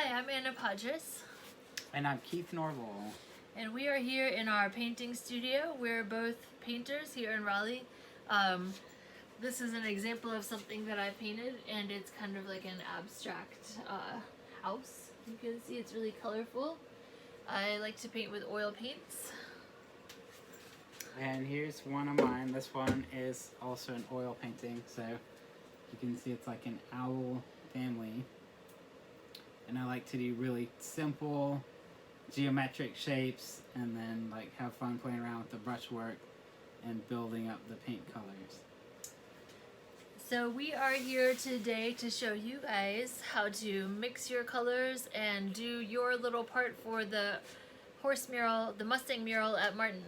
Hi, I'm Anna Podgers, And I'm Keith Norval. and we are here in our painting studio. We're both painters here in Raleigh. Um, this is an example of something that I painted, and it's kind of like an abstract house. You can see it's really colorful. I like to paint with oil paints. And here's one of mine. This one is also an oil painting, so you can see it's like an owl family. And I like to do really simple geometric shapes and then like have fun playing around with the brushwork and building up the paint colors. So we are here today to show you guys how to mix your colors and do your little part for the horse mural, the Mustang mural at Martin.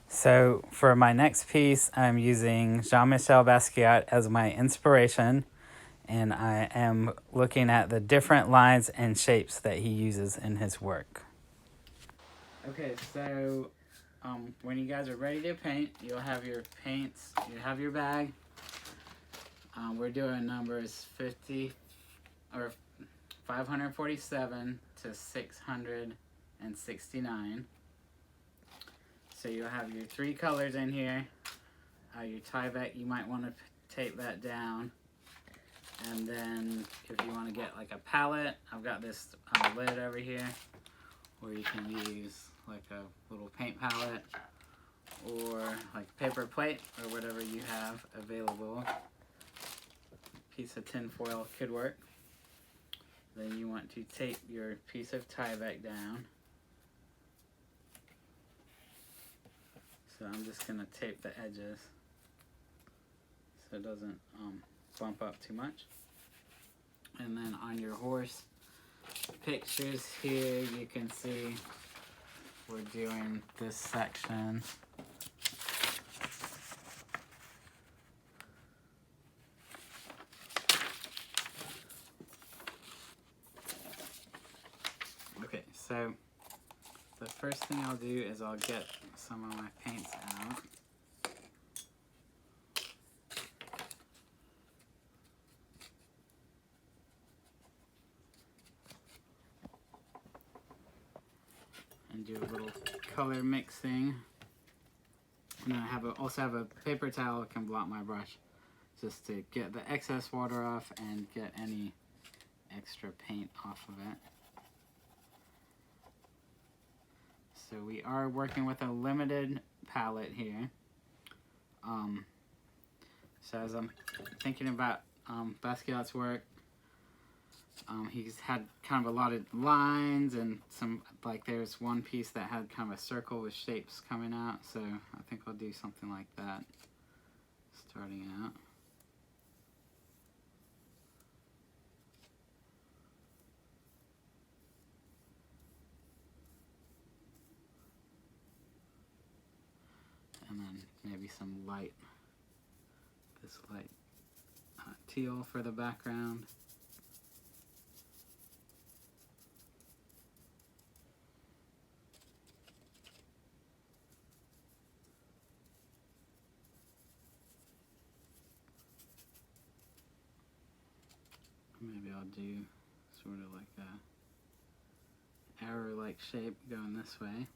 So for my next piece, I'm using Jean-Michel Basquiat as my inspiration, and I am looking at the different lines and shapes that he uses in his work. Okay, so when you guys are ready to paint, you'll have your paints, you have your bag. We're doing numbers 50 or 547 to 669. So you'll have your three colors in here. Your Tyvek, you might want to tape that down. And then if you want to get like a palette, I've got this lid over here, or you can use like a little paint palette or like paper plate or whatever you have available. A piece of tin foil could work. Then you want to tape your piece of Tyvek down. So I'm just going to tape the edges so it doesn't bump up too much. And then on your horse pictures here, you can see we're doing this section. Okay, so the first thing I'll do is I'll get some of my paints out. And do a little color mixing. And then I also have a paper towel that can blot my brush just to get the excess water off and get any extra paint off of it. So we are working with a limited palette here. So as I'm thinking about Basquiat's work, he's had kind of a lot of lines and some, like there's one piece that had kind of a circle with shapes coming out, so I think I'll do something like that starting out. And then maybe some light, this light teal for the background. Maybe I'll do sort of like a arrow-like shape going this way.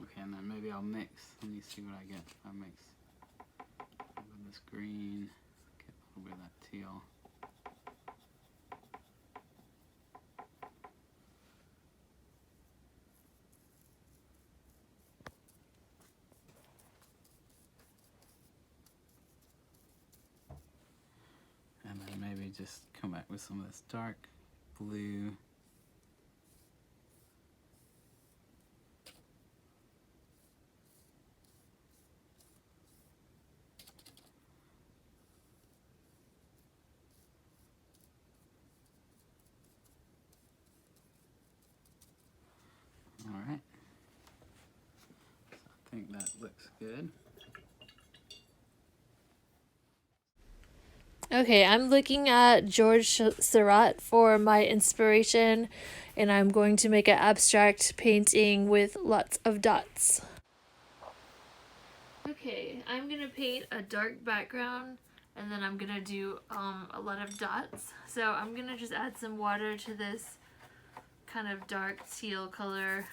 Okay, and then maybe I'll mix. Let me see what I get if I mix a little of this green, get a little bit of that teal. And then maybe just come back with some of this dark blue. All right. think that looks good. Okay, I'm looking at George Seurat for my inspiration, and I'm going to make an abstract painting with lots of dots. Okay, I'm gonna paint a dark background, and then I'm gonna do a lot of dots. So I'm gonna just add some water to this kind of dark teal color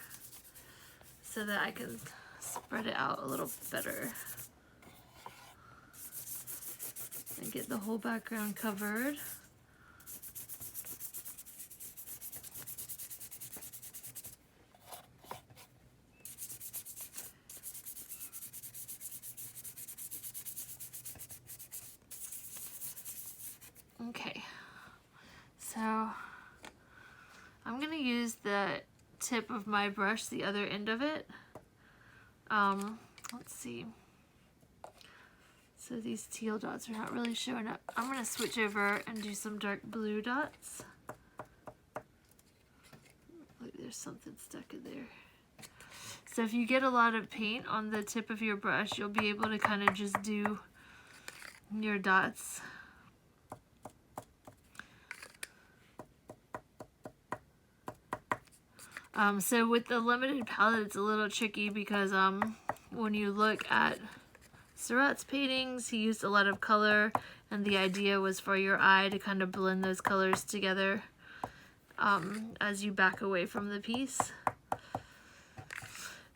so that I can spread it out a little better and get the whole background covered. Okay, so I'm gonna use the tip of my brush, the other end of it. Let's see. So these teal dots are not really showing up. I'm gonna switch over and do some dark blue dots. Look, there's something stuck in there. So if you get a lot of paint on the tip of your brush, you'll be able to kind of just do your dots. So with the limited palette, it's a little tricky because when you look at Seurat's paintings, he used a lot of color, and the idea was for your eye to kind of blend those colors together as you back away from the piece.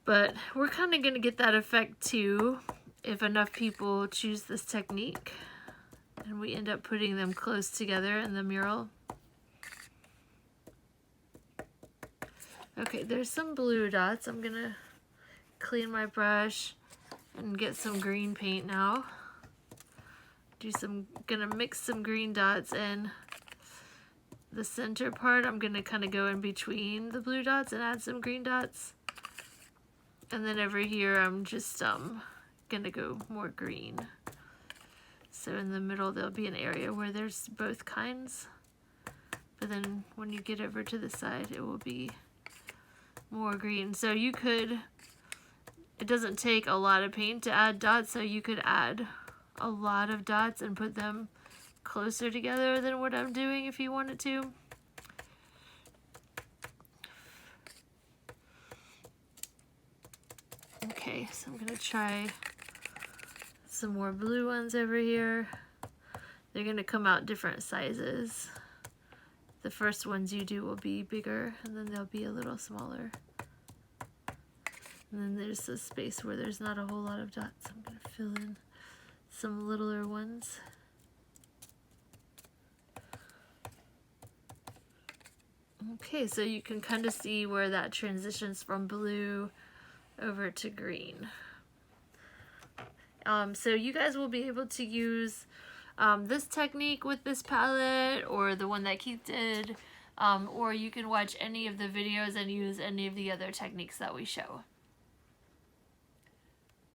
But we're kind of going to get that effect too if enough people choose this technique and we end up putting them close together in the mural. Okay, there's some blue dots. I'm going to clean my brush and get some green paint now. Gonna mix some green dots in. The center part, I'm gonna kind of go in between the blue dots and add some green dots. And then over here, I'm just gonna go more green. So in the middle, there'll be an area where there's both kinds. But then when you get over to the side, it will be more green. So you could, it doesn't take a lot of paint to add dots, so you could add a lot of dots and put them closer together than what I'm doing if you wanted to. Okay, so I'm gonna try some more blue ones over here. They're gonna come out different sizes. The first ones you do will be bigger, and then they'll be a little smaller. And then there's a space where there's not a whole lot of dots. I'm gonna fill in some littler ones. Okay, so you can kind of see where that transitions from blue over to green. So you guys will be able to use this technique with this palette, or the one that Keith did, or you can watch any of the videos and use any of the other techniques that we show.